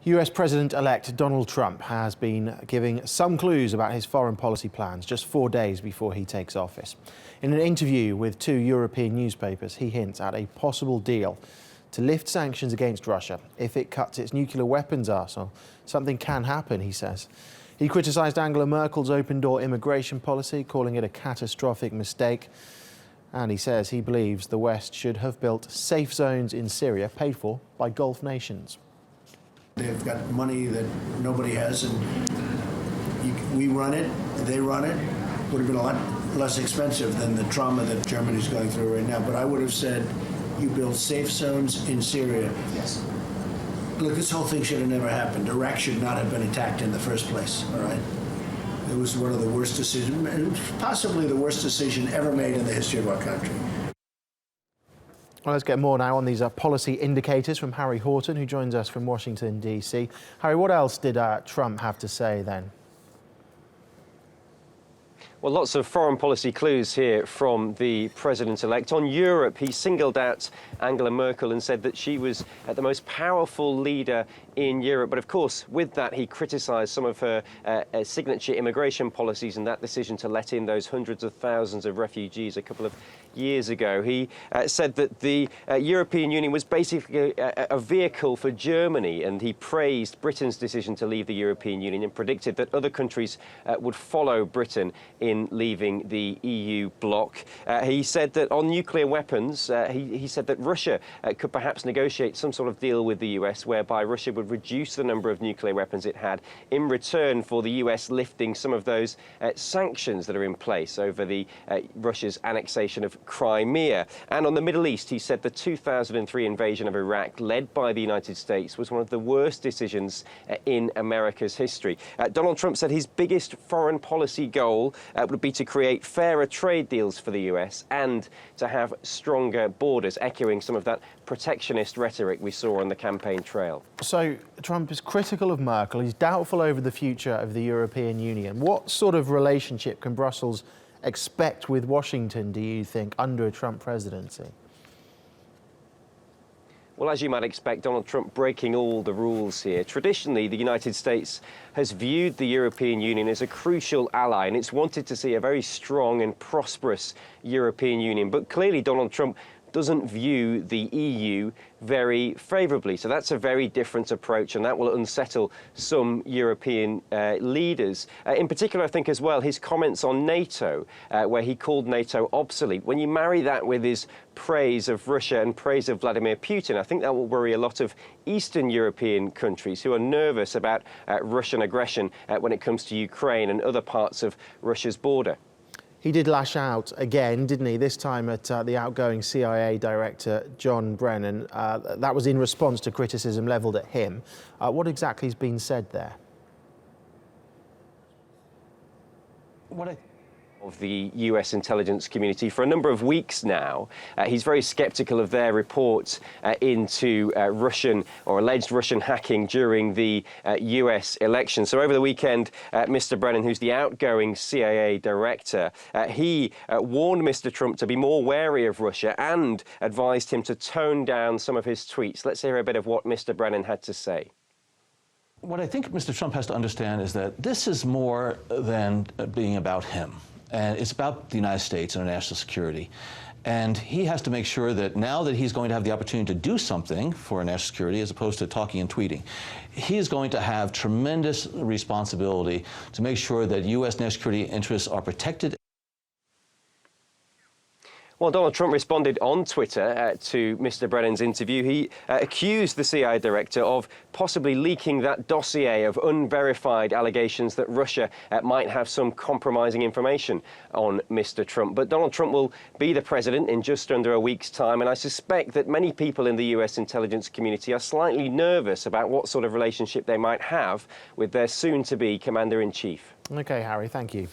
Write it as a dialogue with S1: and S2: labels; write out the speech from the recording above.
S1: US President-elect Donald Trump has been giving some clues about his foreign policy plans just 4 days before he takes office. In an interview with 2 European newspapers, he hints at a possible deal to lift sanctions against Russia if it cuts its nuclear weapons arsenal. Something can happen, he says. He criticised Angela Merkel's open-door immigration policy, calling it a catastrophic mistake. And he says he believes the West should have built safe zones in Syria paid for by Gulf nations.
S2: They've got money that nobody has, and we run it, they run it. Would have been a lot less expensive than the trauma that Germany's going through right now. But I would have said, you build safe zones in Syria.
S3: Yes.
S2: Look, this whole thing should have never happened. Iraq should not have been attacked in the first place, all right? It was one of the worst decisions, possibly the worst decision ever made in the history of our country.
S1: Well, let's get more now on these policy indicators from Harry Horton, who joins us from Washington, D.C. Harry, what else did Trump have to say then?
S4: Well, lots of foreign policy clues here from the president-elect. On Europe, he singled out Angela Merkel and said that she was the most powerful leader in Europe. But of course, with that, he criticised some of her signature immigration policies and that decision to let in those hundreds of thousands of refugees a couple of years ago. He said that the European Union was basically a vehicle for Germany, and he praised Britain's decision to leave the European Union and predicted that other countries would follow Britain in leaving the EU bloc. He said that on nuclear weapons, he said that Russia could perhaps negotiate some sort of deal with the US whereby Russia would reduce the number of nuclear weapons it had in return for the US lifting some of those sanctions that are in place over Russia's annexation of Crimea. And on the Middle East, he said the 2003 invasion of Iraq, led by the United States, was one of the worst decisions in America's history. Donald Trump said his biggest foreign policy goal would be to create fairer trade deals for the US and to have stronger borders, echoing some of that protectionist rhetoric we saw on the campaign trail.
S1: So Trump is critical of Merkel. He's doubtful over the future of the European Union. What sort of relationship can Brussels expect with Washington, do you think, under a Trump presidency?
S4: Well, as you might expect, Donald Trump breaking all the rules here. Traditionally, the United States has viewed the European Union as a crucial ally, and it's wanted to see a very strong and prosperous European Union. But clearly, Donald Trump doesn't view the EU very favourably. So that's a very different approach, and that will unsettle some European leaders. In particular, I think as well, his comments on NATO, where he called NATO obsolete. When you marry that with his praise of Russia and praise of Vladimir Putin, I think that will worry a lot of Eastern European countries who are nervous about Russian aggression when it comes to Ukraine and other parts of Russia's border.
S1: He did lash out again, didn't he, this time at the outgoing CIA director, John Brennan. That was in response to criticism levelled at him. What exactly has been said there?
S4: Of the US intelligence community for a number of weeks now. He's very sceptical of their reports into Russian or alleged Russian hacking during the US election. So over the weekend, Mr. Brennan, who's the outgoing CIA director, he warned Mr. Trump to be more wary of Russia and advised him to tone down some of his tweets. Let's hear a bit of what Mr. Brennan had to say.
S5: What I think Mr. Trump has to understand is that this is more than being about him. And it's about the United States and our national security. And he has to make sure that now that he's going to have the opportunity to do something for our national security as opposed to talking and tweeting, he is going to have tremendous responsibility to make sure that U.S. national security interests are protected.
S4: Well, Donald Trump responded on Twitter to Mr. Brennan's interview. He accused the CIA director of possibly leaking that dossier of unverified allegations that Russia might have some compromising information on Mr. Trump. But Donald Trump will be the president in just under a week's time, and I suspect that many people in the US intelligence community are slightly nervous about what sort of relationship they might have with their soon-to-be commander-in-chief.
S1: OK, Harry, thank you.